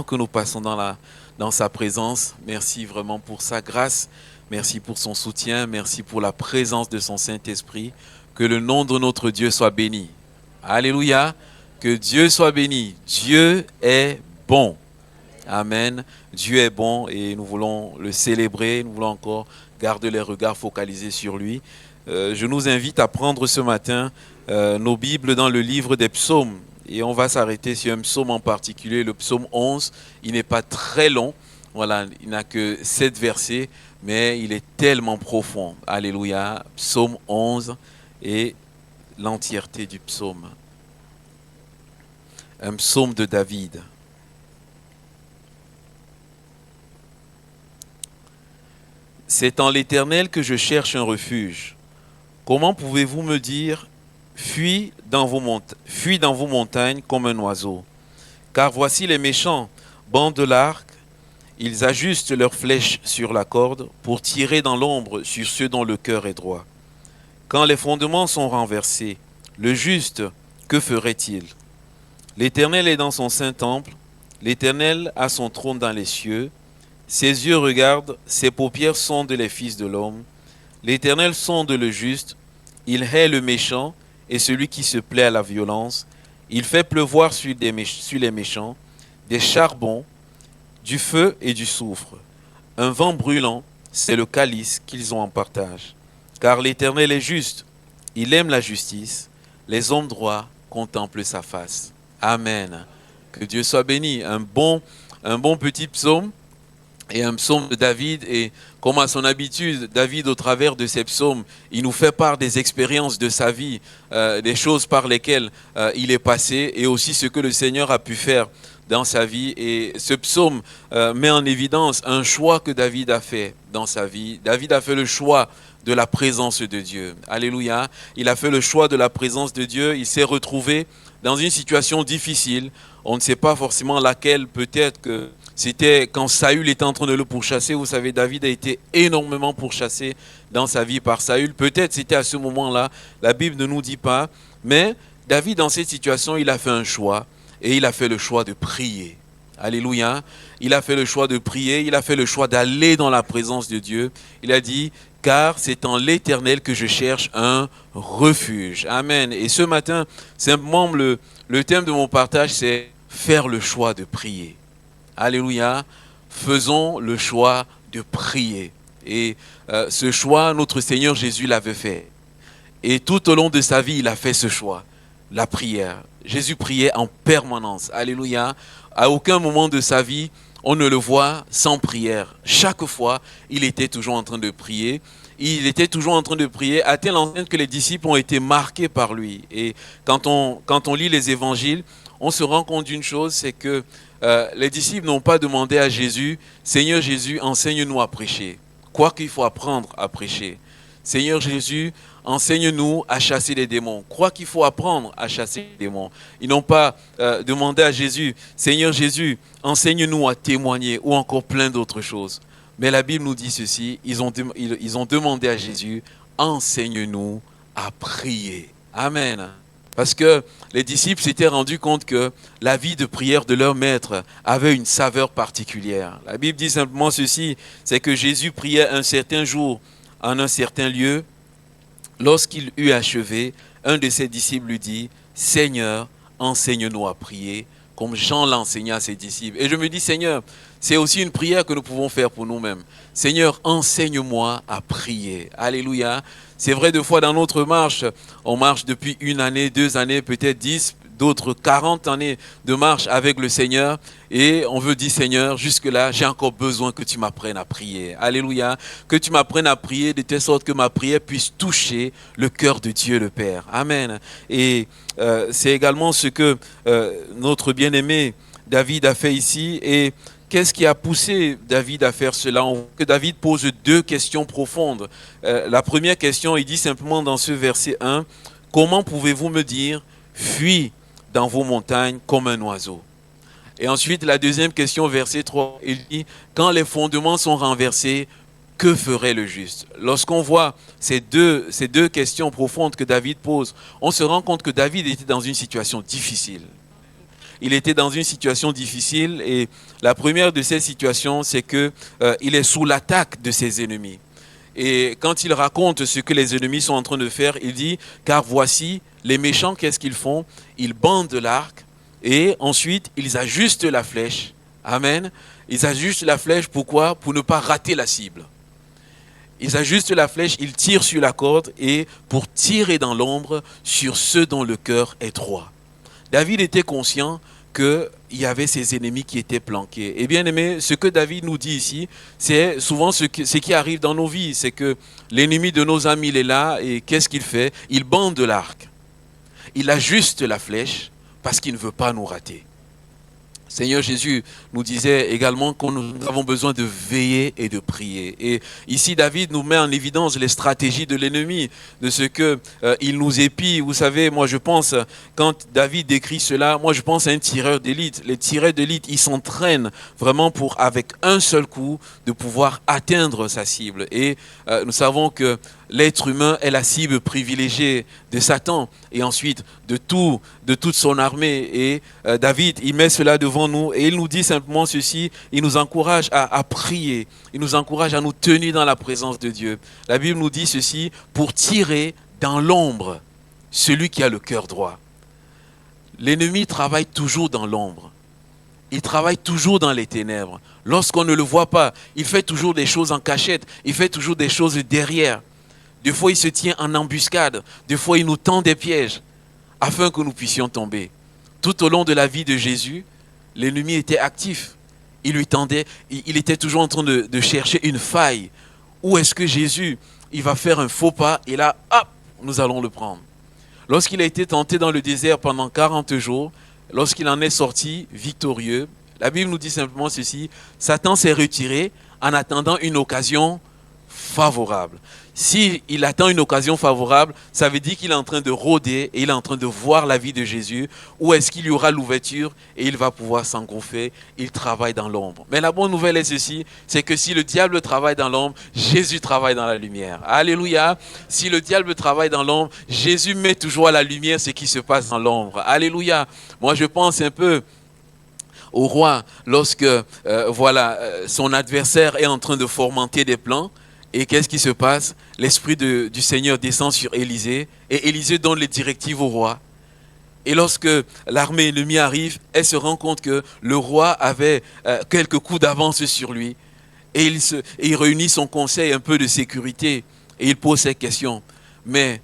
que nous passons dans sa présence. Merci vraiment pour sa grâce. Merci pour son soutien. Merci pour la présence de son Saint-Esprit. Que le nom de notre Dieu soit béni. Alléluia. Que Dieu soit béni. Dieu est bon. Amen. Dieu est bon et nous voulons le célébrer. Nous voulons encore garder les regards focalisés sur lui. Je nous invite à prendre ce matin nos Bibles dans le livre des psaumes. Et on va s'arrêter sur un psaume en particulier, le psaume 11. Il n'est pas très long. Voilà, il n'a que 7 versets, mais il est tellement profond. Alléluia. Psaume 11 et l'entièreté du psaume. Un psaume de David. C'est en l'Éternel que je cherche un refuge. Comment pouvez-vous me dire, fuis dans vos montagnes comme un oiseau? Car voici les méchants bandent l'arc, ils ajustent leurs flèches sur la corde pour tirer dans l'ombre sur ceux dont le cœur est droit. Quand les fondements sont renversés, le juste, que ferait-il? L'Éternel est dans son saint temple, l'Éternel a son trône dans les cieux. Ses yeux regardent, ses paupières sondent les fils de l'homme. L'Éternel sonde le juste, il hait le méchant et celui qui se plaît à la violence. Il fait pleuvoir sur les méchants des charbons, du feu et du soufre. Un vent brûlant, c'est le calice qu'ils ont en partage. Car l'Éternel est juste, il aime la justice. Les hommes droits contemplent sa face. Amen. Que Dieu soit béni. Un bon petit psaume. Et un psaume de David, et comme à son habitude, David, au travers de ses psaumes, il nous fait part des expériences de sa vie, des choses par lesquelles il est passé, et aussi ce que le Seigneur a pu faire dans sa vie. Et ce psaume met en évidence un choix que David a fait dans sa vie. David a fait le choix de la présence de Dieu. Alléluia. Il a fait le choix de la présence de Dieu. Il s'est retrouvé dans une situation difficile. On ne sait pas forcément laquelle, peut-être que c'était quand Saül était en train de le pourchasser. Vous savez, David a été énormément pourchassé dans sa vie par Saül. Peut-être c'était à ce moment-là, la Bible ne nous dit pas. Mais David, dans cette situation, il a fait un choix. Et il a fait le choix de prier. Alléluia. Il a fait le choix de prier. Il a fait le choix d'aller dans la présence de Dieu. Il a dit, car c'est en l'Éternel que je cherche un refuge. Amen. Et ce matin, simplement, le thème de mon partage, c'est faire le choix de prier. Alléluia, faisons le choix de prier. Et ce choix, notre Seigneur Jésus l'avait fait. Et tout au long de sa vie, il a fait ce choix, la prière. Jésus priait en permanence. Alléluia. À aucun moment de sa vie, on ne le voit sans prière. Chaque fois, il était toujours en train de prier. Il était toujours en train de prier, à telle enseigne que les disciples ont été marqués par lui. Et quand on lit les évangiles, on se rend compte d'une chose, c'est que les disciples n'ont pas demandé à Jésus, Seigneur Jésus, enseigne-nous à prêcher. Quoi qu'il faut apprendre à prêcher. Seigneur Jésus, enseigne-nous à chasser les démons. Quoi qu'il faut apprendre à chasser les démons. Ils n'ont pas demandé à Jésus, Seigneur Jésus, enseigne-nous à témoigner ou encore plein d'autres choses. Mais la Bible nous dit ceci, ils ont demandé à Jésus, enseigne-nous à prier. Amen. Parce que les disciples s'étaient rendus compte que la vie de prière de leur maître avait une saveur particulière. La Bible dit simplement ceci, c'est que Jésus priait un certain jour en un certain lieu. Lorsqu'il eut achevé, un de ses disciples lui dit, Seigneur, enseigne-nous à prier, comme Jean l'enseigna à ses disciples. Et je me dis, Seigneur, c'est aussi une prière que nous pouvons faire pour nous-mêmes. Seigneur, enseigne-moi à prier. Alléluia. C'est vrai, deux fois dans notre marche, on marche depuis 1 année, 2 années, peut-être 10, d'autres 40 années de marche avec le Seigneur. Et on veut dire, Seigneur, jusque-là, j'ai encore besoin que tu m'apprennes à prier. Alléluia. Que tu m'apprennes à prier de telle sorte que ma prière puisse toucher le cœur de Dieu le Père. Amen. Et c'est également ce que notre bien-aimé David a fait ici. Et qu'est-ce qui a poussé David à faire cela? Que David pose 2 questions profondes. La première question, il dit simplement dans ce verset 1, « Comment pouvez-vous me dire, fuis dans vos montagnes comme un oiseau ?» Et ensuite, la deuxième question, verset 3, il dit, « Quand les fondements sont renversés, que ferait le juste ?» Lorsqu'on voit ces deux questions profondes que David pose, on se rend compte que David était dans une situation difficile. il était dans une situation difficile et la première de ces situations, c'est que il est sous l'attaque de ses ennemis. Et quand il raconte ce que les ennemis sont en train de faire, il dit, car voici, les méchants, qu'est-ce qu'ils font? Ils bandent l'arc et ensuite, ils ajustent la flèche. Amen. Ils ajustent la flèche, pourquoi? Pour ne pas rater la cible. Ils ajustent la flèche, ils tirent sur la corde et pour tirer dans l'ombre sur ceux dont le cœur est droit. David était conscient qu'il y avait ses ennemis qui étaient planqués. Et bien aimé, ce que David nous dit ici, c'est souvent ce qui arrive dans nos vies. C'est que l'ennemi de nos amis, il est là et qu'est-ce qu'il fait? Il bande l'arc. Il ajuste la flèche parce qu'il ne veut pas nous rater. Seigneur Jésus nous disait également que nous avons besoin de veiller et de prier. Et ici, David nous met en évidence les stratégies de l'ennemi, de ce qu'il nous épie. Vous savez, moi je pense, quand David décrit cela, moi je pense à un tireur d'élite. Les tireurs d'élite, ils s'entraînent vraiment pour, avec un seul coup, de pouvoir atteindre sa cible. Et nous savons que l'être humain est la cible privilégiée de Satan et ensuite de toute son armée. Et David, il met cela devant nous et il nous dit simplement ceci, il nous encourage à prier, il nous encourage à nous tenir dans la présence de Dieu. La Bible nous dit ceci, pour tirer dans l'ombre celui qui a le cœur droit. L'ennemi travaille toujours dans l'ombre. Il travaille toujours dans les ténèbres. Lorsqu'on ne le voit pas, il fait toujours des choses en cachette, il fait toujours des choses derrière. Des fois, il se tient en embuscade. Des fois, il nous tend des pièges afin que nous puissions tomber. Tout au long de la vie de Jésus, l'ennemi était actif. Il lui tendait, il était toujours en train de chercher une faille. Où est-ce que Jésus, il va faire un faux pas et là, hop, nous allons le prendre. Lorsqu'il a été tenté dans le désert pendant 40 jours, lorsqu'il en est sorti victorieux, la Bible nous dit simplement ceci, Satan s'est retiré en attendant une occasion favorable. S'il attend une occasion favorable, ça veut dire qu'il est en train de rôder et il est en train de voir la vie de Jésus. Où est-ce qu'il y aura l'ouverture et il va pouvoir s'engouffrer. Il travaille dans l'ombre. Mais la bonne nouvelle est ceci, c'est que si le diable travaille dans l'ombre, Jésus travaille dans la lumière. Alléluia. Si le diable travaille dans l'ombre, Jésus met toujours à la lumière ce qui se passe dans l'ombre. Alléluia. Moi je pense un peu au roi lorsque son adversaire est en train de fomenter des plans. Et qu'est-ce qui se passe? L'Esprit du Seigneur descend sur Élisée et Élisée donne les directives au roi. Et lorsque l'armée ennemie arrive, elle se rend compte que le roi avait quelques coups d'avance sur lui. Et il réunit son conseil un peu de sécurité et il pose cette question. Mais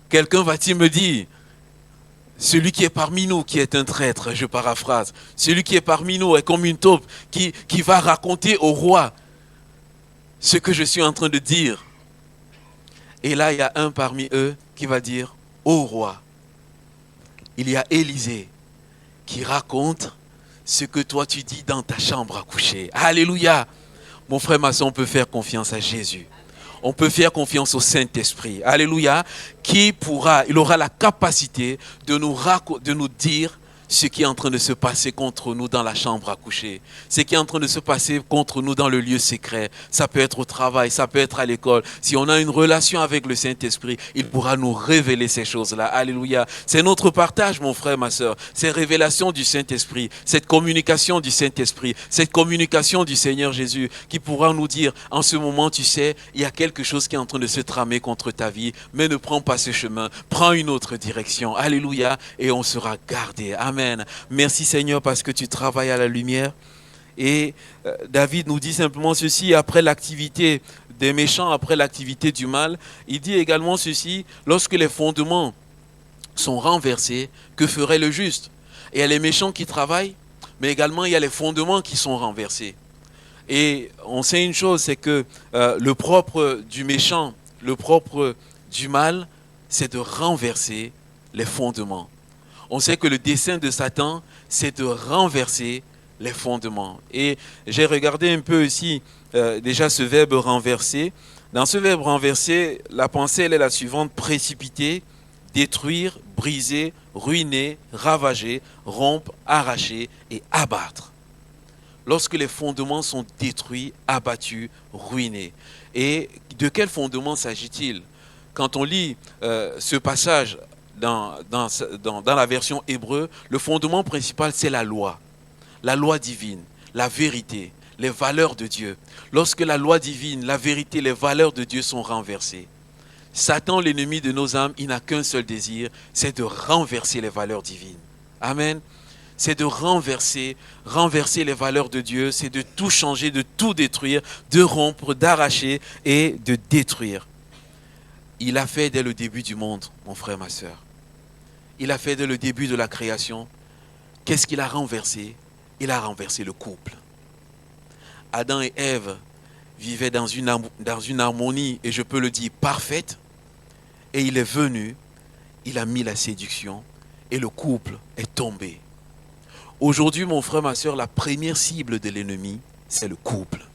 quelqu'un va-t-il me dire, celui qui est parmi nous qui est un traître, je paraphrase, celui qui est parmi nous est comme une taupe qui va raconter au roi ce que je suis en train de dire. Et là, il y a un parmi eux qui va dire, ô roi, il y a Élisée qui raconte ce que toi tu dis dans ta chambre à coucher. Alléluia. Mon frère, ma soeur, on peut faire confiance à Jésus. On peut faire confiance au Saint-Esprit. Alléluia. Il aura la capacité de nous dire ce qui est en train de se passer contre nous dans la chambre à coucher, ce qui est en train de se passer contre nous dans le lieu secret. Ça peut être au travail, ça peut être à l'école. Si on a une relation avec le Saint-Esprit, il pourra nous révéler ces choses-là. Alléluia. C'est notre partage, mon frère, ma soeur. Ces révélations du Saint-Esprit, cette communication du Saint-Esprit, cette communication du Seigneur Jésus qui pourra nous dire, en ce moment, tu sais, il y a quelque chose qui est en train de se tramer contre ta vie, mais ne prends pas ce chemin, prends une autre direction. Alléluia. Et on sera gardé. Amen. Merci Seigneur parce que tu travailles à la lumière. Et David nous dit simplement ceci, après l'activité des méchants, après l'activité du mal, il dit également ceci, lorsque les fondements sont renversés, que ferait le juste? Et il y a les méchants qui travaillent, mais également il y a les fondements qui sont renversés. Et on sait une chose, c'est que le propre du méchant, le propre du mal, c'est de renverser les fondements. On sait que le dessein de Satan, c'est de renverser les fondements. Et j'ai regardé un peu ici, déjà ce verbe renverser. Dans ce verbe renverser, la pensée elle est la suivante, précipiter, détruire, briser, ruiner, ravager, rompre, arracher et abattre. Lorsque les fondements sont détruits, abattus, ruinés. Et de quel fondement s'agit-il? Quand on lit ce passage dans la version hébreu, le fondement principal, c'est la loi divine, la vérité, les valeurs de Dieu. Lorsque la loi divine, la vérité, les valeurs de Dieu sont renversées, Satan, l'ennemi de nos âmes, il n'a qu'un seul désir, c'est de renverser les valeurs divines. Amen. C'est de renverser les valeurs de Dieu, c'est de tout changer, de tout détruire, de rompre, d'arracher et de détruire. Il a fait dès le début du monde, mon frère, ma soeur. Il a fait dès le début de la création. Qu'est-ce qu'il a renversé? Il a renversé le couple. Adam et Ève vivaient dans une harmonie, et je peux le dire, parfaite. Et il est venu, il a mis la séduction, et le couple est tombé. Aujourd'hui, mon frère, ma soeur, la première cible de l'ennemi, c'est le couple.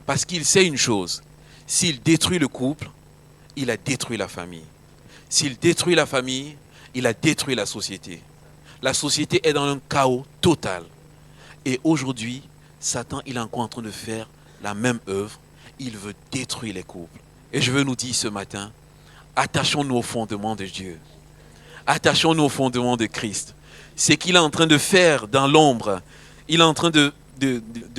Parce qu'il sait une chose, s'il détruit le couple, il a détruit la famille. S'il détruit la famille, il a détruit la société. La société est dans un chaos total. Et aujourd'hui, Satan, il est encore en train de faire la même œuvre. Il veut détruire les couples. Et je veux nous dire ce matin, attachons-nous au fondement de Dieu. Attachons-nous au fondement de Christ. Ce qu'il est en train de faire dans l'ombre, il est en train de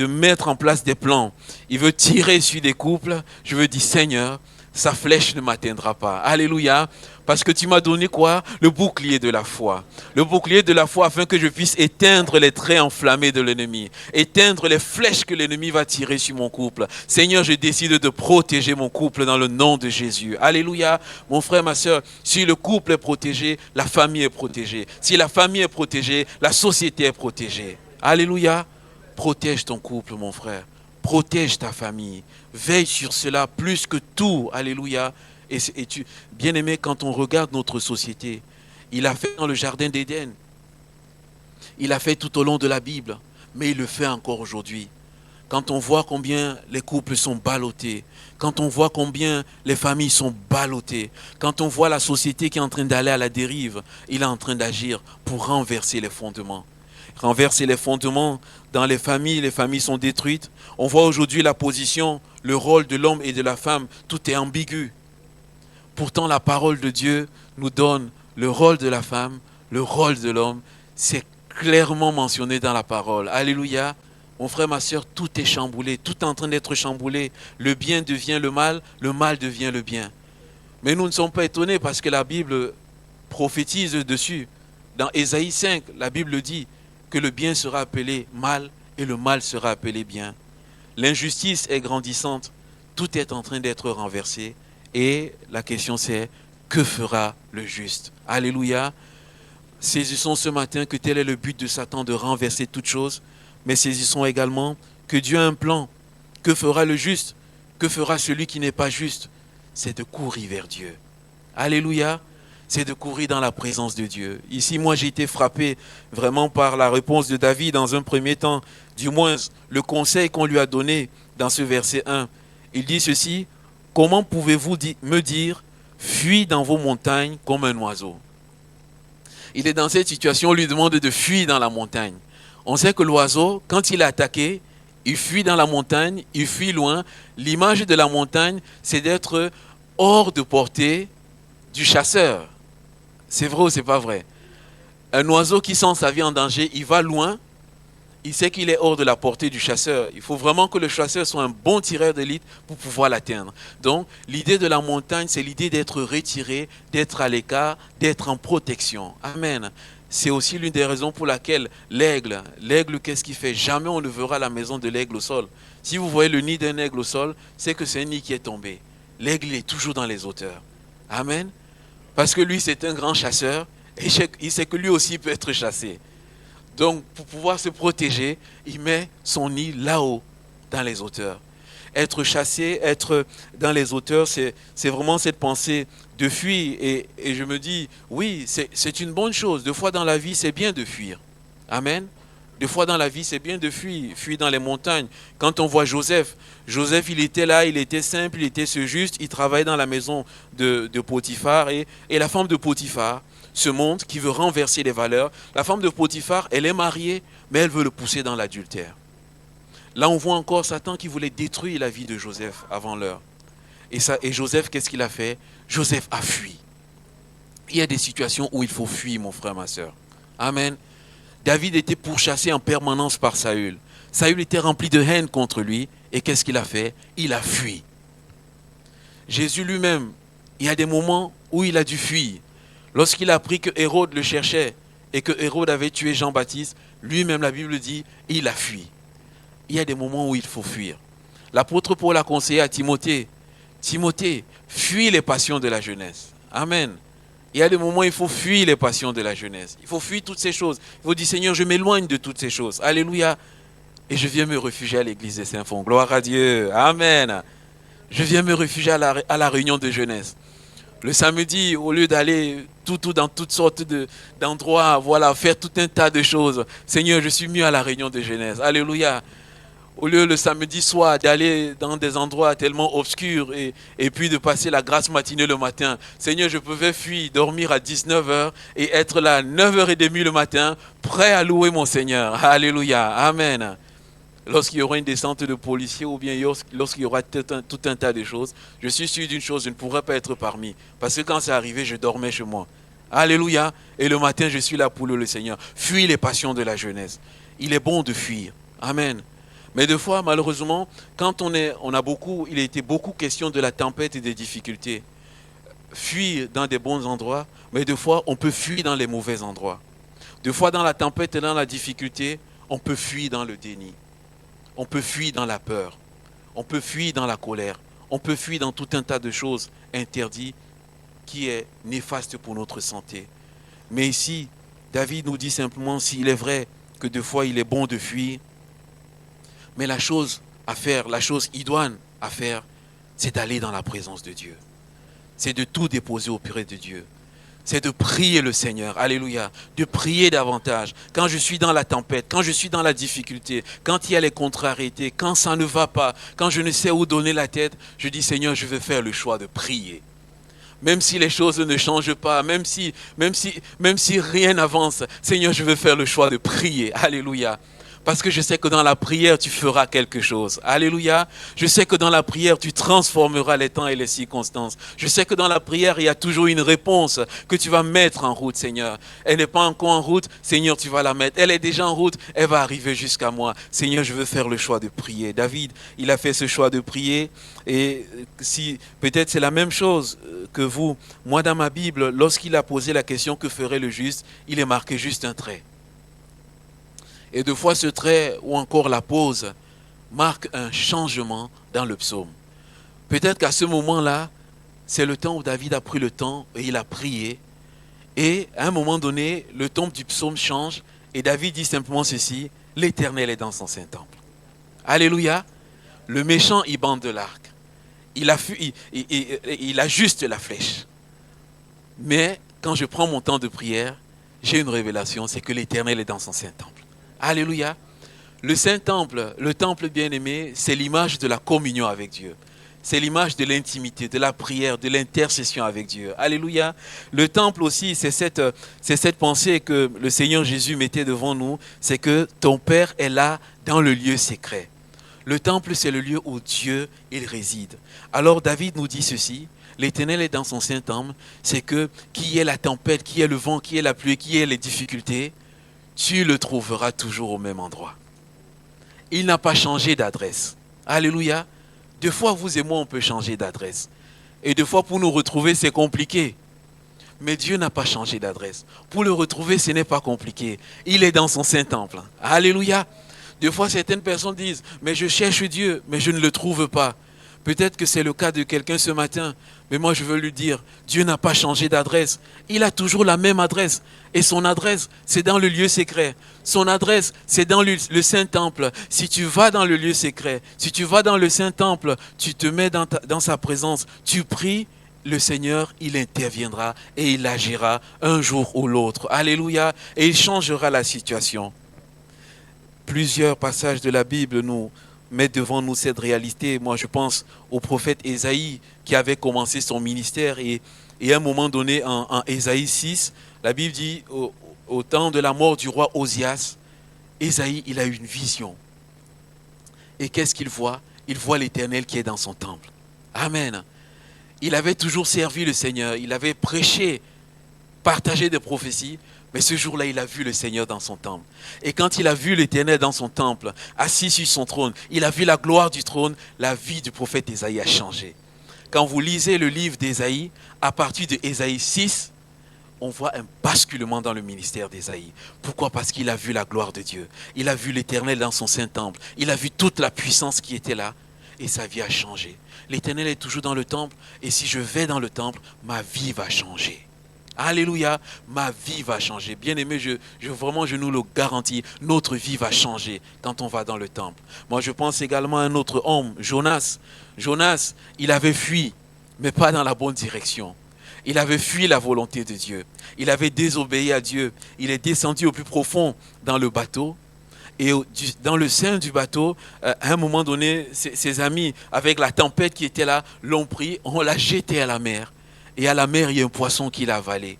mettre en place des plans. Il veut tirer sur des couples. Je veux dire, Seigneur, sa flèche ne m'atteindra pas. Alléluia. Parce que tu m'as donné quoi? Le bouclier de la foi. Le bouclier de la foi afin que je puisse éteindre les traits enflammés de l'ennemi. Éteindre les flèches que l'ennemi va tirer sur mon couple. Seigneur, je décide de protéger mon couple dans le nom de Jésus. Alléluia. Mon frère, ma soeur, si le couple est protégé, la famille est protégée. Si la famille est protégée, la société est protégée. Alléluia. Protège ton couple, mon frère. Protège ta famille. Veille sur cela plus que tout. Alléluia. Et bien-aimé, quand on regarde notre société, il a fait dans le jardin d'Éden. Il a fait tout au long de la Bible. Mais il le fait encore aujourd'hui. Quand on voit combien les couples sont ballottés, quand on voit combien les familles sont ballottées, quand on voit la société qui est en train d'aller à la dérive, il est en train d'agir pour renverser les fondements. Renverser les fondements dans les familles sont détruites. On voit aujourd'hui la position, le rôle de l'homme et de la femme, tout est ambigu. Pourtant, la parole de Dieu nous donne le rôle de la femme, le rôle de l'homme. C'est clairement mentionné dans la parole. Alléluia. Mon frère, ma soeur, tout est chamboulé, tout est en train d'être chamboulé. Le bien devient le mal devient le bien. Mais nous ne sommes pas étonnés parce que la Bible prophétise dessus. Dans Ésaïe 5, la Bible dit que le bien sera appelé mal et le mal sera appelé bien. L'injustice est grandissante, tout est en train d'être renversé. Et la question c'est, que fera le juste? Alléluia. Saisissons ce matin que tel est le but de Satan, de renverser toutes choses. Mais saisissons également que Dieu a un plan. Que fera le juste? Que fera celui qui n'est pas juste? C'est de courir vers Dieu. Alléluia. C'est de courir dans la présence de Dieu. Ici, moi, j'ai été frappé vraiment par la réponse de David dans un premier temps. Du moins, le conseil qu'on lui a donné dans ce verset 1. Il dit ceci: comment pouvez-vous me dire, fuis dans vos montagnes comme un oiseau? Il est dans cette situation, on lui demande de fuir dans la montagne. On sait que l'oiseau, quand il est attaqué, il fuit dans la montagne, il fuit loin. L'image de la montagne, c'est d'être hors de portée du chasseur. C'est vrai ou c'est pas vrai? Un oiseau qui sent sa vie en danger, il va loin. Il sait qu'il est hors de la portée du chasseur. Il faut vraiment que le chasseur soit un bon tireur d'élite pour pouvoir l'atteindre. Donc, l'idée de la montagne, c'est l'idée d'être retiré, d'être à l'écart, d'être en protection. Amen. C'est aussi l'une des raisons pour laquelle l'aigle, qu'est-ce qu'il fait? Jamais on ne verra la maison de l'aigle au sol. Si vous voyez le nid d'un aigle au sol, c'est que c'est un nid qui est tombé. L'aigle est toujours dans les hauteurs. Amen. Parce que lui, c'est un grand chasseur et il sait que lui aussi peut être chassé. Donc, pour pouvoir se protéger, il met son nid là-haut, dans les hauteurs. Être chassé, être dans les hauteurs, c'est vraiment cette pensée de fuir. Et je me dis, oui, c'est une bonne chose. Des fois dans la vie, c'est bien de fuir. Amen. Des fois dans la vie, c'est bien de fuir dans les montagnes. Quand on voit Joseph, il était là, il était simple, il était ce juste, il travaillait dans la maison de Potiphar. Et la femme de Potiphar, ce monde qui veut renverser les valeurs. La femme de Potiphar, elle est mariée, mais elle veut le pousser dans l'adultère. Là, on voit encore Satan qui voulait détruire la vie de Joseph avant l'heure. Et Joseph, qu'est-ce qu'il a fait? Joseph a fui. Il y a des situations où il faut fuir, mon frère, ma soeur. Amen. David était pourchassé en permanence par Saül. Saül était rempli de haine contre lui. Et qu'est-ce qu'il a fait? Il a fui. Jésus lui-même, il y a des moments où il a dû fuir. Lorsqu'il a appris que Hérode le cherchait et que Hérode avait tué Jean-Baptiste, lui-même, la Bible dit, il a fui. Il y a des moments où il faut fuir. L'apôtre Paul a conseillé à Timothée, Timothée, fuis les passions de la jeunesse. Amen. Il y a des moments où il faut fuir les passions de la jeunesse. Il faut fuir toutes ces choses. Il faut dire, Seigneur, je m'éloigne de toutes ces choses. Alléluia. Et je viens me réfugier à l'église des Saints-Fonds. Gloire à Dieu. Amen. Je viens me réfugier à la réunion de jeunesse. Le samedi, au lieu d'aller tout dans toutes sortes d'endroits, voilà, faire tout un tas de choses. Seigneur, je suis mieux à la réunion de jeunesse. Alléluia. Au lieu le samedi soir d'aller dans des endroits tellement obscurs et puis de passer la grasse matinée le matin. Seigneur, je pouvais fuir, dormir à 19 heures et être là à 9h30 le matin, prêt à louer mon Seigneur. Alléluia. Amen. Lorsqu'il y aura une descente de policiers ou bien lorsqu'il y aura tout un tas de choses, je suis sûr d'une chose, je ne pourrai pas être parmi. Parce que quand c'est arrivé, je dormais chez moi. Alléluia. Et le matin, je suis là pour louer le Seigneur. Fuis les passions de la jeunesse. Il est bon de fuir. Amen. Mais des fois, malheureusement, quand il a été beaucoup question de la tempête et des difficultés. Fuir dans des bons endroits, mais des fois, on peut fuir dans les mauvais endroits. Des fois, dans la tempête et dans la difficulté, on peut fuir dans le déni. On peut fuir dans la peur. On peut fuir dans la colère. On peut fuir dans tout un tas de choses interdites qui est néfaste pour notre santé. Mais ici, David nous dit simplement, s'il est vrai que des fois, il est bon de fuir, mais la chose à faire, la chose idoine à faire, c'est d'aller dans la présence de Dieu. C'est de tout déposer auprès de Dieu. C'est de prier le Seigneur. Alléluia. De prier davantage. Quand je suis dans la tempête, quand je suis dans la difficulté, quand il y a les contrariétés, quand ça ne va pas, quand je ne sais où donner la tête, je dis Seigneur, je vais faire le choix de prier. Même si les choses ne changent pas, même si rien n'avance, Seigneur, je vais faire le choix de prier. Alléluia. Parce que je sais que dans la prière, tu feras quelque chose. Alléluia. Je sais que dans la prière, tu transformeras les temps et les circonstances. Je sais que dans la prière, il y a toujours une réponse que tu vas mettre en route, Seigneur. Elle n'est pas encore en route, Seigneur, tu vas la mettre. Elle est déjà en route, elle va arriver jusqu'à moi. Seigneur, je veux faire le choix de prier. David, il a fait ce choix de prier. Et si peut-être c'est la même chose que vous. Moi, dans ma Bible, lorsqu'il a posé la question que ferait le juste, il est marqué juste un trait. Et deux fois ce trait ou encore la pause marque un changement dans le psaume. Peut-être qu'à ce moment-là, c'est le temps où David a pris le temps et il a prié. Et à un moment donné, le ton du psaume change et David dit simplement ceci, l'Éternel est dans son Saint-Temple. Alléluia. Le méchant, il bande de l'arc. Il ajuste la flèche. Mais quand je prends mon temps de prière, j'ai une révélation, c'est que l'Éternel est dans son Saint-Temple. Alléluia. Le Saint-Temple, le temple bien-aimé, c'est l'image de la communion avec Dieu. C'est l'image de l'intimité, de la prière, de l'intercession avec Dieu. Alléluia. Le temple aussi, c'est cette pensée que le Seigneur Jésus mettait devant nous, c'est que ton Père est là dans le lieu secret. Le temple, c'est le lieu où Dieu, il réside. Alors David nous dit ceci, l'Éternel est dans son Saint-Temple, c'est que qui est la tempête, qui est le vent, qui est la pluie, qui est les difficultés, tu le trouveras toujours au même endroit. Il n'a pas changé d'adresse. Alléluia. Deux fois, vous et moi, on peut changer d'adresse. Et deux fois, pour nous retrouver, c'est compliqué. Mais Dieu n'a pas changé d'adresse. Pour le retrouver, ce n'est pas compliqué. Il est dans son Saint-Temple. Alléluia. Deux fois, certaines personnes disent, mais je cherche Dieu, mais je ne le trouve pas. Peut-être que c'est le cas de quelqu'un ce matin, mais moi je veux lui dire, Dieu n'a pas changé d'adresse. Il a toujours la même adresse. Et son adresse, c'est dans le lieu secret. Son adresse, c'est dans le Saint-Temple. Si tu vas dans le lieu secret, si tu vas dans le Saint-Temple, tu te mets dans sa présence, tu pries, le Seigneur, il interviendra et il agira un jour ou l'autre. Alléluia. Et il changera la situation. Plusieurs passages de la Bible nous mettent devant nous cette réalité. Moi, je pense au prophète Ésaïe qui avait commencé son ministère et à un moment donné, en Ésaïe 6, la Bible dit, au temps de la mort du roi Osias, Ésaïe, il a eu une vision. Et qu'est-ce qu'il voit? Il voit l'Éternel qui est dans son temple. Amen. Il avait toujours servi le Seigneur, il avait prêché partager des prophéties. Mais ce jour-là, il a vu le Seigneur dans son temple. Et quand il a vu l'Éternel dans son temple, assis sur son trône, il a vu la gloire du trône, la vie du prophète Ésaïe a changé. Quand vous lisez le livre d'Ésaïe, à partir de Ésaïe 6, on voit un basculement dans le ministère d'Ésaïe. Pourquoi? Parce qu'il a vu la gloire de Dieu. Il a vu l'Éternel dans son saint temple. Il a vu toute la puissance qui était là. Et sa vie a changé. L'Éternel est toujours dans le temple. Et si je vais dans le temple, ma vie va changer. Alléluia, ma vie va changer. Bien-aimé, je nous le garantis, notre vie va changer quand on va dans le temple. Moi, je pense également à un autre homme, Jonas. Jonas, il avait fui, mais pas dans la bonne direction. Il avait fui la volonté de Dieu. Il avait désobéi à Dieu. Il est descendu au plus profond dans le bateau. Et dans le sein du bateau, à un moment donné, ses amis, avec la tempête qui était là, l'ont pris, on l'a jeté à la mer. Et à la mer, il y a un poisson qui l'a avalé.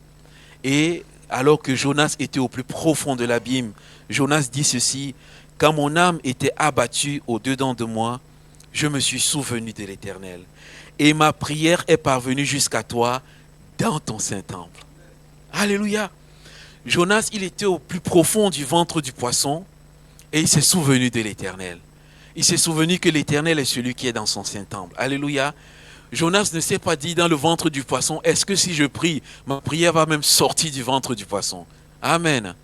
Et alors que Jonas était au plus profond de l'abîme, Jonas dit ceci: quand mon âme était abattue au-dedans de moi, je me suis souvenu de l'Éternel. Et ma prière est parvenue jusqu'à toi dans ton saint temple. Alléluia. Jonas, il était au plus profond du ventre du poisson et il s'est souvenu de l'Éternel. Il s'est souvenu que l'Éternel est celui qui est dans son saint temple. Alléluia. Jonas ne s'est pas dit dans le ventre du poisson, est-ce que si je prie, ma prière va même sortir du ventre du poisson? Amen.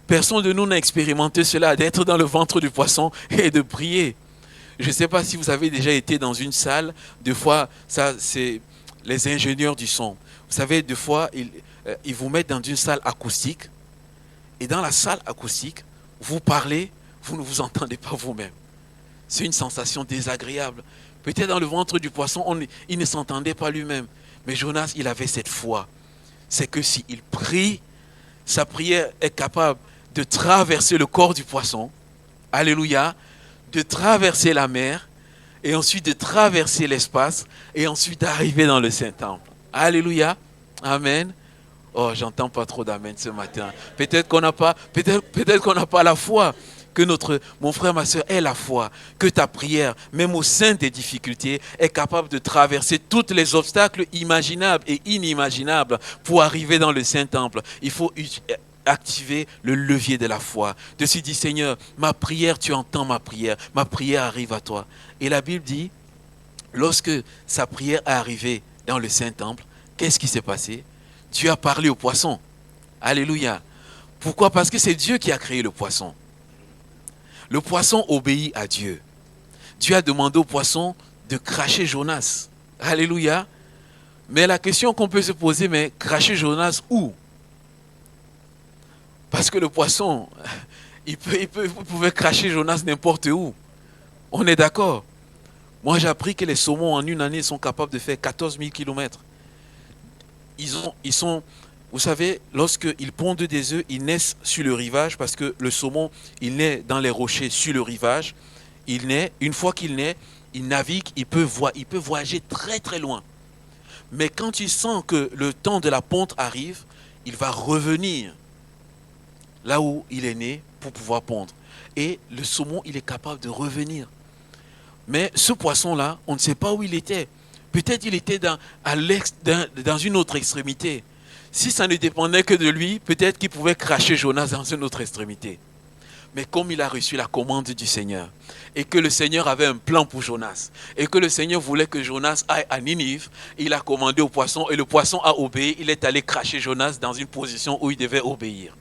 Personne de nous n'a expérimenté cela, d'être dans le ventre du poisson et de prier. Je ne sais pas si vous avez déjà été dans une salle, des fois, ça c'est les ingénieurs du son. Vous savez, des fois, ils vous mettent dans une salle acoustique, et dans la salle acoustique, vous parlez, vous ne vous entendez pas vous-même. C'est une sensation désagréable. Peut-être dans le ventre du poisson, il ne s'entendait pas lui-même. Mais Jonas, il avait cette foi. C'est que s'il prie, sa prière est capable de traverser le corps du poisson. Alléluia. De traverser la mer. Et ensuite de traverser l'espace. Et ensuite d'arriver dans le Saint-Temple. Alléluia. Amen. Oh, j'entends pas trop d'amen ce matin. Peut-être qu'on n'a pas la foi. Que mon frère, ma soeur, ait la foi, que ta prière, même au sein des difficultés, est capable de traverser tous les obstacles imaginables et inimaginables pour arriver dans le Saint-Temple. Il faut activer le levier de la foi, de se dire, Seigneur, ma prière, tu entends ma prière arrive à toi. Et la Bible dit, lorsque sa prière est arrivée dans le Saint-Temple, qu'est-ce qui s'est passé? Dieu a parlé au poisson. Alléluia. Pourquoi? Parce que c'est Dieu qui a créé le poisson. Le poisson obéit à Dieu. Dieu a demandé au poisson de cracher Jonas. Alléluia. Mais la question qu'on peut se poser, mais cracher Jonas où? Parce que le poisson, il pouvait cracher Jonas n'importe où. On est d'accord? Moi, j'ai appris que les saumons, en une année, sont capables de faire 14 000 kilomètres. Vous savez, lorsqu'ils pondent des œufs, ils naissent sur le rivage parce que le saumon, il naît dans les rochers sur le rivage. Il naît, une fois qu'il naît, il navigue, il peut voyager très très loin. Mais quand il sent que le temps de la ponte arrive, il va revenir là où il est né pour pouvoir pondre. Et le saumon, il est capable de revenir. Mais ce poisson-là, on ne sait pas où il était. Peut-être il était dans une autre extrémité. Si ça ne dépendait que de lui, peut-être qu'il pouvait cracher Jonas dans une autre extrémité. Mais comme il a reçu la commande du Seigneur, et que le Seigneur avait un plan pour Jonas, et que le Seigneur voulait que Jonas aille à Ninive, il a commandé au poisson, et le poisson a obéi, il est allé cracher Jonas dans une position où il devait obéir.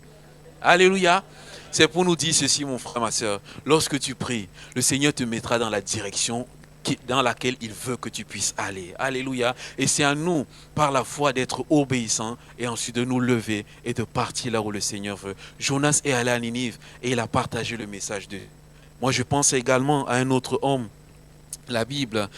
Alléluia. C'est pour nous dire ceci, mon frère, ma soeur. Lorsque tu pries, le Seigneur te mettra dans la direction dans laquelle il veut que tu puisses aller. Alléluia. Et c'est à nous, par la foi, d'être obéissants et ensuite de nous lever et de partir là où le Seigneur veut. Jonas est allé à Ninive et il a partagé le message de Dieu. Moi, je pense également à un autre homme. La Bible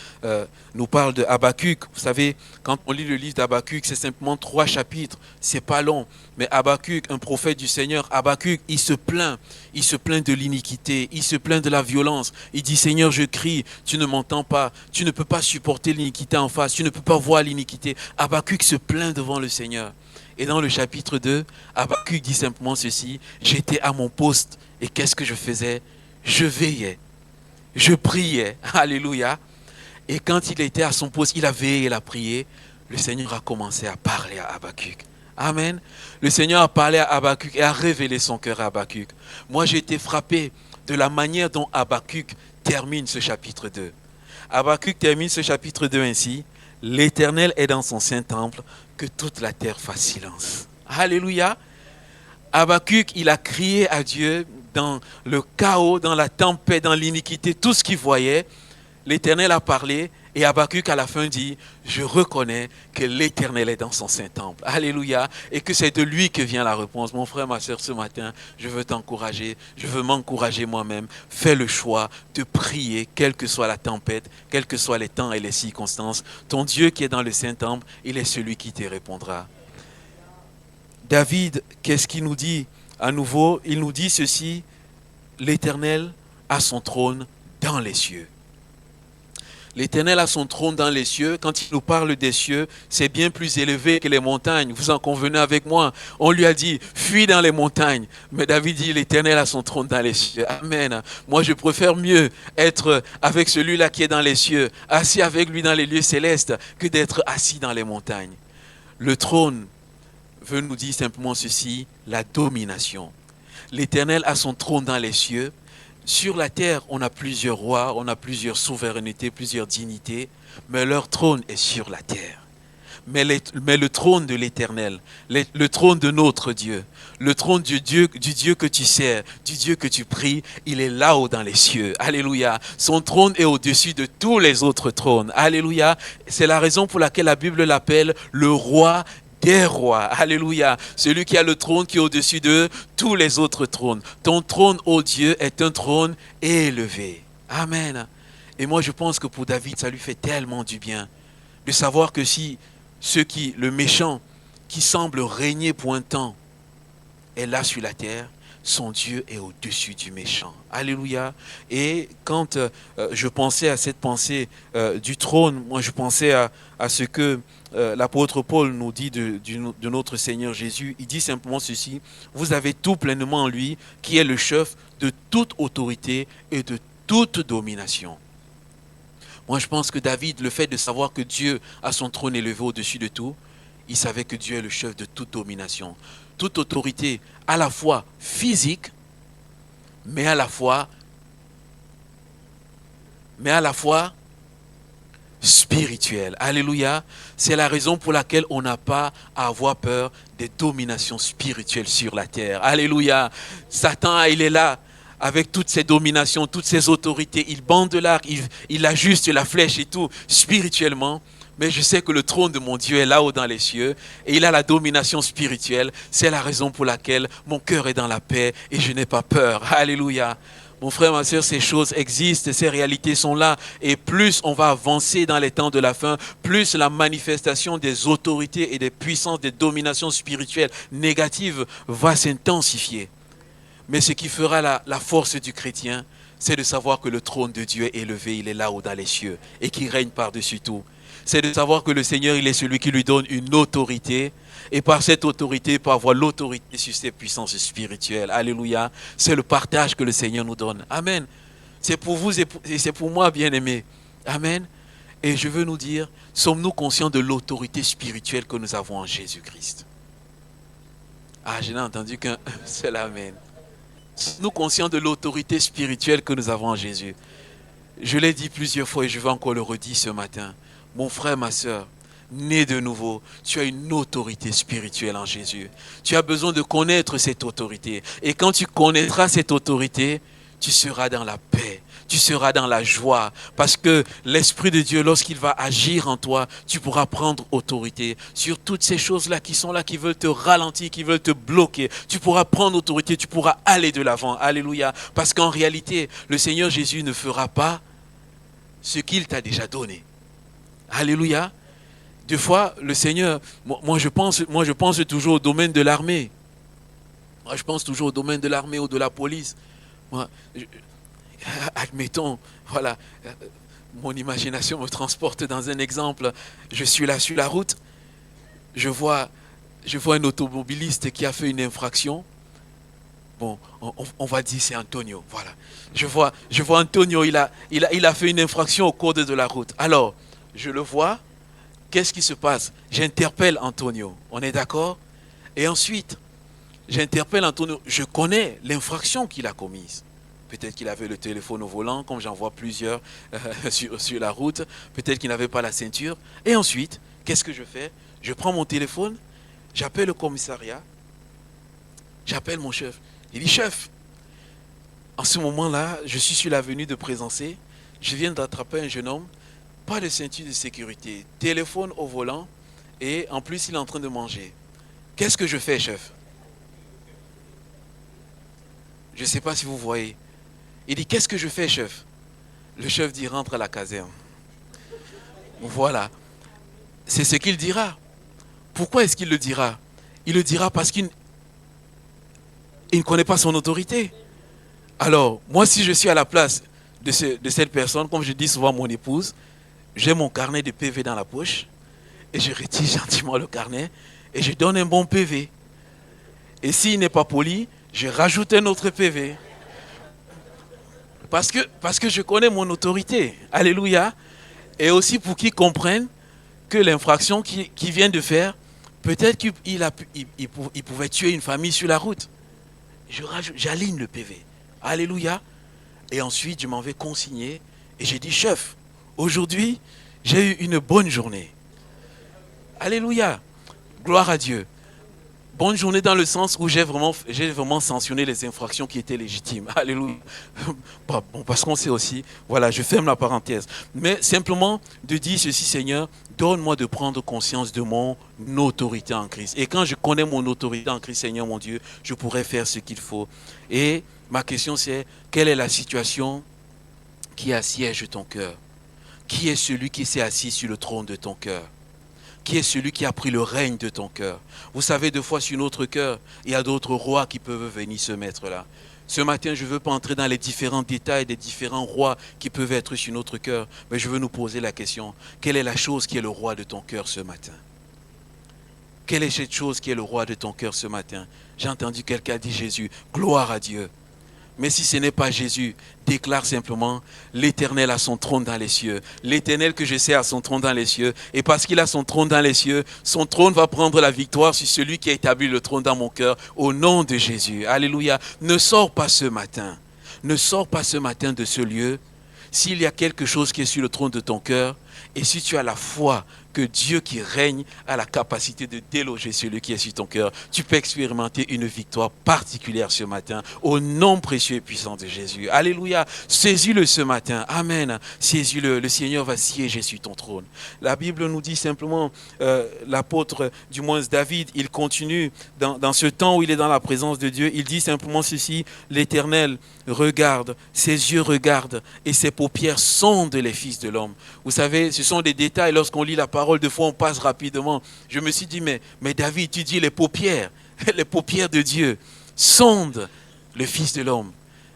nous parle de Habakkuk. Vous savez, quand on lit le livre d'Habakkuk, c'est simplement 3 chapitres. C'est pas long. Mais Habakkuk, un prophète du Seigneur, Habakkuk, il se plaint. Il se plaint de l'iniquité. Il se plaint de la violence. Il dit, Seigneur, je crie. Tu ne m'entends pas. Tu ne peux pas supporter l'iniquité en face. Tu ne peux pas voir l'iniquité. Habakkuk se plaint devant le Seigneur. Et dans le chapitre 2, Habakkuk dit simplement ceci. J'étais à mon poste. Et qu'est-ce que je faisais? Je veillais. Je priais, alléluia. Et quand il était à son poste, il a veillé, il a prié. Le Seigneur a commencé à parler à Habakkuk. Amen. Le Seigneur a parlé à Habakkuk et a révélé son cœur à Habakkuk. Moi, j'ai été frappé de la manière dont Habakkuk termine ce chapitre 2. Habakkuk termine ce chapitre 2 ainsi. L'Éternel est dans son saint temple, que toute la terre fasse silence. Alléluia. Habakkuk, il a crié à Dieu dans le chaos, dans la tempête, dans l'iniquité, tout ce qu'il voyait. L'Éternel a parlé et Habakkuk à la fin dit, je reconnais que l'Éternel est dans son saint temple. Alléluia. Et que c'est de lui que vient la réponse. Mon frère, ma soeur, ce matin, je veux t'encourager, je veux m'encourager moi-même. Fais le choix de prier, quelle que soit la tempête, quels que soient les temps et les circonstances. Ton Dieu qui est dans le saint temple, il est celui qui te répondra. David, qu'est-ce qu'il nous dit à nouveau? Il nous dit ceci, l'Éternel a son trône dans les cieux. L'Éternel a son trône dans les cieux. Quand il nous parle des cieux, c'est bien plus élevé que les montagnes. Vous en convenez avec moi. On lui a dit, fuis dans les montagnes. Mais David dit, l'Éternel a son trône dans les cieux. Amen. Moi, je préfère mieux être avec celui-là qui est dans les cieux, assis avec lui dans les lieux célestes, que d'être assis dans les montagnes. Le trône veut nous dire simplement ceci, la domination. L'Éternel a son trône dans les cieux. Sur la terre, on a plusieurs rois, on a plusieurs souverainetés, plusieurs dignités, mais leur trône est sur la terre. Mais le trône de l'Éternel, le trône de notre Dieu, le trône du Dieu que tu sers, du Dieu que tu pries, il est là-haut dans les cieux. Alléluia. Son trône est au-dessus de tous les autres trônes. Alléluia. C'est la raison pour laquelle la Bible l'appelle le roi des rois. Alléluia. Celui qui a le trône qui est au-dessus de tous les autres trônes. Ton trône, ô Dieu, est un trône élevé. Amen. Et moi, je pense que pour David, ça lui fait tellement du bien de savoir que si le méchant qui semble régner pour un temps est là sur la terre, son Dieu est au-dessus du méchant. Alléluia. Et quand je pensais à cette pensée du trône, moi je pensais à ce que l'apôtre Paul nous dit de notre Seigneur Jésus. Il dit simplement ceci, vous avez tout pleinement en lui, qui est le chef de toute autorité et de toute domination. Moi je pense que David, le fait de savoir que Dieu a son trône élevé au-dessus de tout, il savait que Dieu est le chef de toute domination. Toute autorité, à la fois physique, mais à la fois spirituelle. Alléluia. C'est la raison pour laquelle on n'a pas à avoir peur des dominations spirituelles sur la terre. Alléluia. Satan, il est là avec toutes ses dominations, toutes ses autorités. Il bande l'arc, il ajuste la flèche et tout, spirituellement. Mais je sais que le trône de mon Dieu est là-haut dans les cieux et il a la domination spirituelle. C'est la raison pour laquelle mon cœur est dans la paix et je n'ai pas peur. Alléluia. Mon frère, ma soeur, ces choses existent, ces réalités sont là. Et plus on va avancer dans les temps de la fin, plus la manifestation des autorités et des puissances, des dominations spirituelles négatives va s'intensifier. Mais ce qui fera la force du chrétien, c'est de savoir que le trône de Dieu est élevé, il est là-haut dans les cieux et qu'il règne par-dessus tout. C'est de savoir que le Seigneur, il est celui qui lui donne une autorité. Et par cette autorité, il peut avoir l'autorité sur ses puissances spirituelles. Alléluia. C'est le partage que le Seigneur nous donne. Amen. C'est pour vous et c'est pour moi, bien-aimés. Amen. Et je veux nous dire, sommes-nous conscients de l'autorité spirituelle que nous avons en Jésus-Christ? Ah, je n'ai entendu qu'un seul amen. Sommes-nous conscients de l'autorité spirituelle que nous avons en Jésus? Je l'ai dit plusieurs fois et je vais encore le redire ce matin. Mon frère, ma soeur, né de nouveau, tu as une autorité spirituelle en Jésus. Tu as besoin de connaître cette autorité. Et quand tu connaîtras cette autorité, tu seras dans la paix, tu seras dans la joie. Parce que l'Esprit de Dieu, lorsqu'il va agir en toi, tu pourras prendre autorité sur toutes ces choses-là qui sont là, qui veulent te ralentir, qui veulent te bloquer. Tu pourras prendre autorité, tu pourras aller de l'avant. Alléluia. Parce qu'en réalité, le Seigneur Jésus ne fera pas ce qu'il t'a déjà donné. Alléluia. Des fois, le Seigneur, moi je pense toujours au domaine de l'armée. Moi je pense toujours au domaine de l'armée ou de la police. Admettons, voilà, mon imagination me transporte dans un exemple. Je suis là sur la route, je vois un automobiliste qui a fait une infraction. Bon, on va dire c'est Antonio, voilà. Je vois Antonio, il a fait une infraction au cours de la route. Alors, je le vois, qu'est-ce qui se passe? J'interpelle Antonio, on est d'accord? Et ensuite, j'interpelle Antonio. Je connais l'infraction qu'il a commise. Peut-être qu'il avait le téléphone au volant, comme j'en vois plusieurs sur la route. Peut-être qu'il n'avait pas la ceinture. Et ensuite, qu'est-ce que je fais? Je prends mon téléphone, j'appelle le commissariat, j'appelle mon chef. Il dit, chef, en ce moment-là, je suis sur l'avenue de Présencé. Je viens d'attraper un jeune homme, pas de ceinture de sécurité, téléphone au volant, et en plus, il est en train de manger. Qu'est-ce que je fais, chef? Je ne sais pas si vous voyez. Il dit, qu'est-ce que je fais, chef? Le chef dit, rentre à la caserne. Voilà. C'est ce qu'il dira. Pourquoi est-ce qu'il le dira? Il le dira parce qu'il ne connaît pas son autorité. Alors, moi, si je suis à la place de cette personne, comme je dis souvent à mon épouse, j'ai mon carnet de PV dans la poche et je retire gentiment le carnet et je donne un bon PV. Et s'il n'est pas poli, je rajoute un autre PV. Parce que je connais mon autorité. Alléluia. Et aussi pour qu'ils comprennent que l'infraction qu'il vient de faire, peut-être qu'il pouvait tuer une famille sur la route. J'aligne le PV. Alléluia. Et ensuite, je m'en vais consigner. Et j'ai dit, chef, aujourd'hui, j'ai eu une bonne journée. Alléluia. Gloire à Dieu. Bonne journée dans le sens où j'ai vraiment sanctionné les infractions qui étaient légitimes. Alléluia. Bon, parce qu'on sait aussi, voilà, je ferme la parenthèse. Mais simplement de dire ceci, Seigneur, donne-moi de prendre conscience de mon autorité en Christ. Et quand je connais mon autorité en Christ, Seigneur mon Dieu, je pourrai faire ce qu'il faut. Et ma question c'est, quelle est la situation qui assiège ton cœur? Qui est celui qui s'est assis sur le trône de ton cœur? Qui est celui qui a pris le règne de ton cœur? Vous savez, deux fois sur notre cœur, il y a d'autres rois qui peuvent venir se mettre là. Ce matin, je ne veux pas entrer dans les différents détails des différents rois qui peuvent être sur notre cœur, mais je veux nous poser la question, quelle est la chose qui est le roi de ton cœur ce matin? Quelle est cette chose qui est le roi de ton cœur ce matin? J'ai entendu quelqu'un dire Jésus, gloire à Dieu. Mais si ce n'est pas Jésus, déclare simplement, l'Éternel a son trône dans les cieux. L'Éternel que je sais a son trône dans les cieux. Et parce qu'il a son trône dans les cieux, son trône va prendre la victoire sur celui qui a établi le trône dans mon cœur, au nom de Jésus. Alléluia. Ne sors pas ce matin. Ne sors pas ce matin de ce lieu. S'il y a quelque chose qui est sur le trône de ton cœur, et si tu as la foi que Dieu qui règne a la capacité de déloger celui qui est sur ton cœur, tu peux expérimenter une victoire particulière ce matin, au nom précieux et puissant de Jésus. Alléluia. Saisis-le ce matin. Amen. Saisis-le. Le Seigneur va siéger sur ton trône. La Bible nous dit simplement, l'apôtre, du moins David, il continue dans ce temps où il est dans la présence de Dieu, il dit simplement ceci, l'Éternel regarde, ses yeux regardent et ses paupières sondent les fils de l'homme. Vous savez, ce sont des détails, lorsqu'on lit la parole, des fois on passe rapidement. Je me suis dit, mais David, tu dis les paupières de Dieu sondent le fils de l'homme.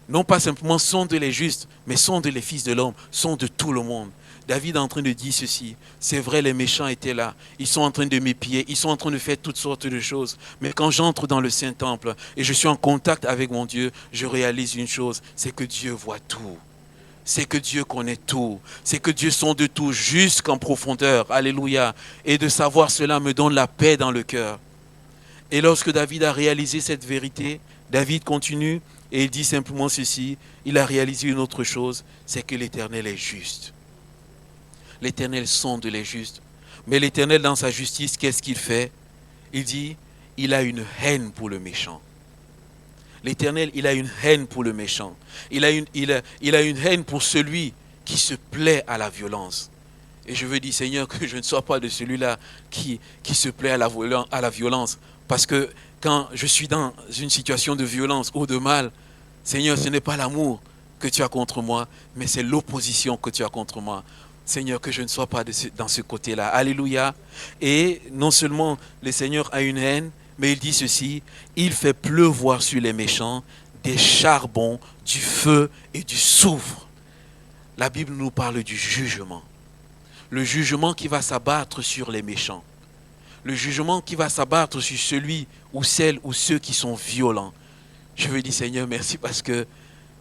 Non pas simplement sondent les justes, mais sondent les fils de l'homme, sondent tout le monde. David est en train de dire ceci, c'est vrai, les méchants étaient là, ils sont en train de m'épier, ils sont en train de faire toutes sortes de choses, mais quand j'entre dans le Saint-Temple et je suis en contact avec mon Dieu, je réalise une chose, c'est que Dieu voit tout. C'est que Dieu connaît tout. C'est que Dieu sonde tout jusqu'en profondeur. Alléluia. Et de savoir cela me donne la paix dans le cœur. Et lorsque David a réalisé cette vérité, David continue et il dit simplement ceci. Il a réalisé une autre chose, c'est que l'Éternel est juste. L'Éternel sonde les justes. Mais l'Éternel dans sa justice, qu'est-ce qu'il fait? Il dit, il a une haine pour le méchant. L'Éternel, il a une haine pour le méchant. Il a une haine pour celui qui se plaît à la violence. Et je veux dire, Seigneur, que je ne sois pas de celui-là qui se plaît à la violence. Parce que quand je suis dans une situation de violence ou de mal, Seigneur, ce n'est pas l'amour que tu as contre moi, mais c'est l'opposition que tu as contre moi. Seigneur, que je ne sois pas dans ce côté-là. Alléluia. Et non seulement le Seigneur a une haine, mais il dit ceci, il fait pleuvoir sur les méchants des charbons, du feu et du soufre. La Bible nous parle du jugement. Le jugement qui va s'abattre sur les méchants. Le jugement qui va s'abattre sur celui ou celle ou ceux qui sont violents. Je veux dire, Seigneur, merci parce que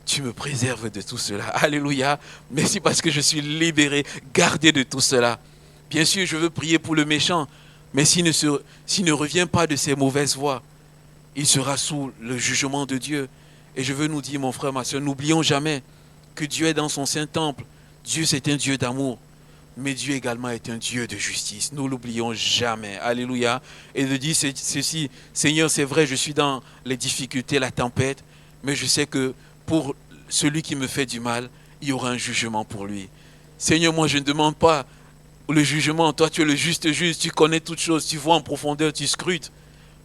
tu me préserves de tout cela. Alléluia. Merci parce que je suis libéré, gardé de tout cela. Bien sûr, je veux prier pour le méchant. Mais s'il ne revient pas de ses mauvaises voies, il sera sous le jugement de Dieu. Et je veux nous dire, mon frère, ma soeur, n'oublions jamais que Dieu est dans son saint temple. Dieu, c'est un Dieu d'amour. Mais Dieu également est un Dieu de justice. Nous l'oublions jamais. Alléluia. Et de dire ceci, Seigneur, c'est vrai, je suis dans les difficultés, la tempête, mais je sais que pour celui qui me fait du mal, il y aura un jugement pour lui. Seigneur, moi je ne demande pas le jugement. Toi, tu es le juste juge, tu connais toutes choses, tu vois en profondeur, tu scrutes.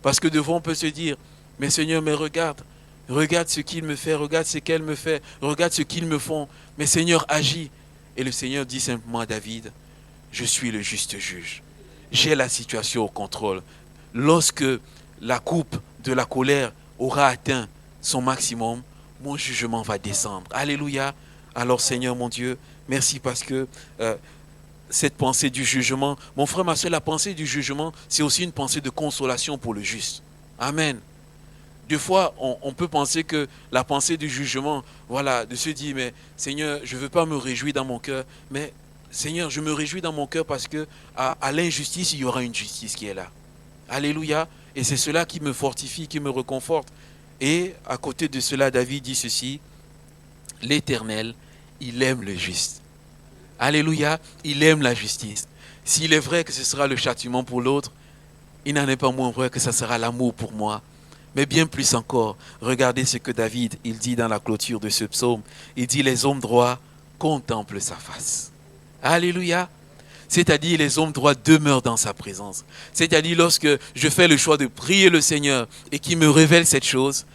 Parce que devant, on peut se dire, mais Seigneur, mais regarde ce qu'il me fait, regarde ce qu'elle me fait, regarde ce qu'ils me font. Mais Seigneur, agis. Et le Seigneur dit simplement à David, je suis le juste juge. J'ai la situation au contrôle. Lorsque la coupe de la colère aura atteint son maximum, mon jugement va descendre. Alléluia. Alors Seigneur mon Dieu, merci parce que cette pensée du jugement, mon frère, ma soeur, la pensée du jugement, c'est aussi une pensée de consolation pour le juste. Amen. Des fois, on peut penser que la pensée du jugement, voilà, de se dire, mais Seigneur, je ne veux pas me réjouir dans mon cœur, mais Seigneur, je me réjouis dans mon cœur parce que à l'injustice, il y aura une justice qui est là. Alléluia. Et c'est cela qui me fortifie, qui me réconforte. Et à côté de cela, David dit ceci, l'Éternel, il aime le juste. Alléluia, il aime la justice. S'il est vrai que ce sera le châtiment pour l'autre, il n'en est pas moins vrai que ce sera l'amour pour moi. Mais bien plus encore, regardez ce que David, il dit dans la clôture de ce psaume. Il dit, les hommes droits contemplent sa face. Alléluia. C'est-à-dire, les hommes droits demeurent dans sa présence. C'est-à-dire, lorsque je fais le choix de prier le Seigneur et qu'il me révèle ces choses,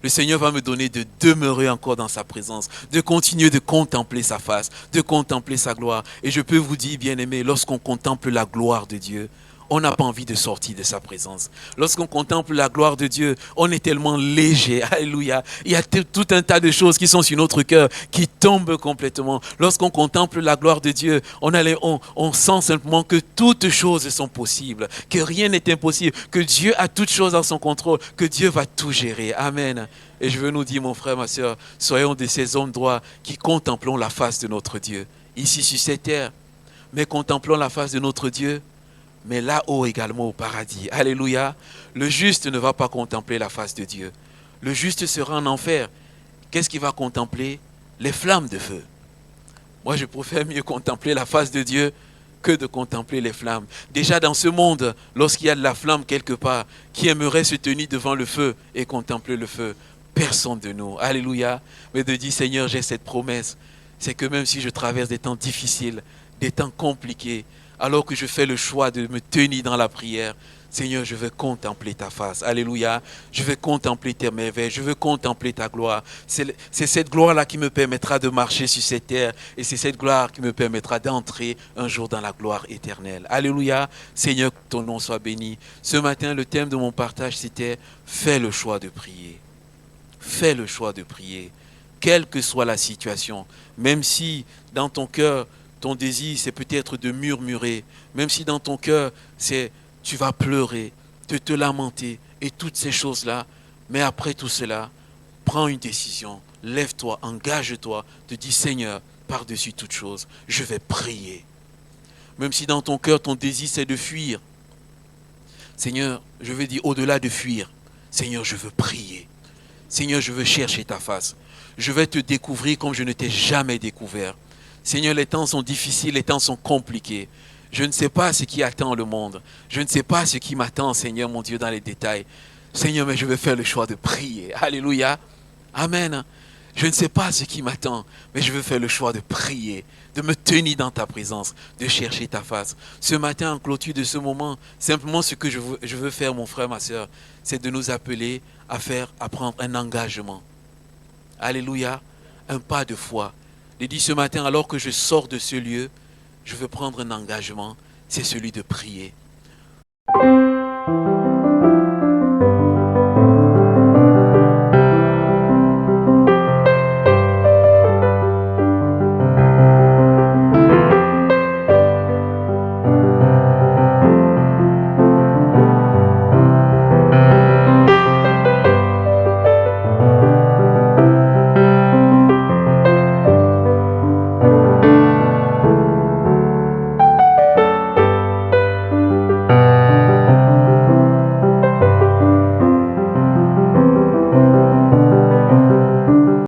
le Seigneur va me donner de demeurer encore dans sa présence, de continuer de contempler sa face, de contempler sa gloire. Et je peux vous dire, bien-aimés, lorsqu'on contemple la gloire de Dieu, on n'a pas envie de sortir de sa présence. Lorsqu'on contemple la gloire de Dieu, on est tellement léger. Alléluia. Il y a tout un tas de choses qui sont sur notre cœur, qui tombent complètement. Lorsqu'on contemple la gloire de Dieu, on sent simplement que toutes choses sont possibles, que rien n'est impossible, que Dieu a toutes choses en son contrôle, que Dieu va tout gérer. Amen. Et je veux nous dire, mon frère, ma soeur, soyons de ces hommes droits qui contemplons la face de notre Dieu, ici sur cette terre. Mais contemplons la face de notre Dieu, mais là-haut également au paradis. Alléluia. Le juste ne va pas contempler la face de Dieu. Le juste sera en enfer. Qu'est-ce qu'il va contempler? Les flammes de feu. Moi, je préfère mieux contempler la face de Dieu que de contempler les flammes. Déjà dans ce monde, lorsqu'il y a de la flamme quelque part, qui aimerait se tenir devant le feu et contempler le feu? Personne de nous. Alléluia. Mais de dire, Seigneur, j'ai cette promesse. C'est que même si je traverse des temps difficiles, des temps compliqués, alors que je fais le choix de me tenir dans la prière, Seigneur, je veux contempler ta face. Alléluia. Je veux contempler tes merveilles. Je veux contempler ta gloire. C'est cette gloire-là qui me permettra de marcher sur cette terre. Et c'est cette gloire qui me permettra d'entrer un jour dans la gloire éternelle. Alléluia. Seigneur, que ton nom soit béni. Ce matin, le thème de mon partage, c'était « Fais le choix de prier ». Fais le choix de prier. Quelle que soit la situation. Même si dans ton cœur, ton désir, c'est peut-être de murmurer. Même si dans ton cœur, tu vas pleurer, de te lamenter et toutes ces choses-là. Mais après tout cela, prends une décision. Lève-toi, engage-toi, te dis Seigneur, par-dessus toute chose, je vais prier. Même si dans ton cœur, ton désir, c'est de fuir. Seigneur, je veux dire au-delà de fuir. Seigneur, je veux prier. Seigneur, je veux chercher ta face. Je vais te découvrir comme je ne t'ai jamais découvert. Seigneur, les temps sont difficiles, les temps sont compliqués. Je ne sais pas ce qui attend le monde. Je ne sais pas ce qui m'attend, Seigneur, mon Dieu, dans les détails. Seigneur, mais je vais faire le choix de prier. Alléluia. Amen. Je ne sais pas ce qui m'attend, mais je veux faire le choix de prier, de me tenir dans ta présence, de chercher ta face. Ce matin, en clôture de ce moment, simplement ce que je veux faire, mon frère, ma soeur, c'est de nous appeler à prendre un engagement. Alléluia. Un pas de foi. Il dit ce matin, alors que je sors de ce lieu, je veux prendre un engagement, c'est celui de prier.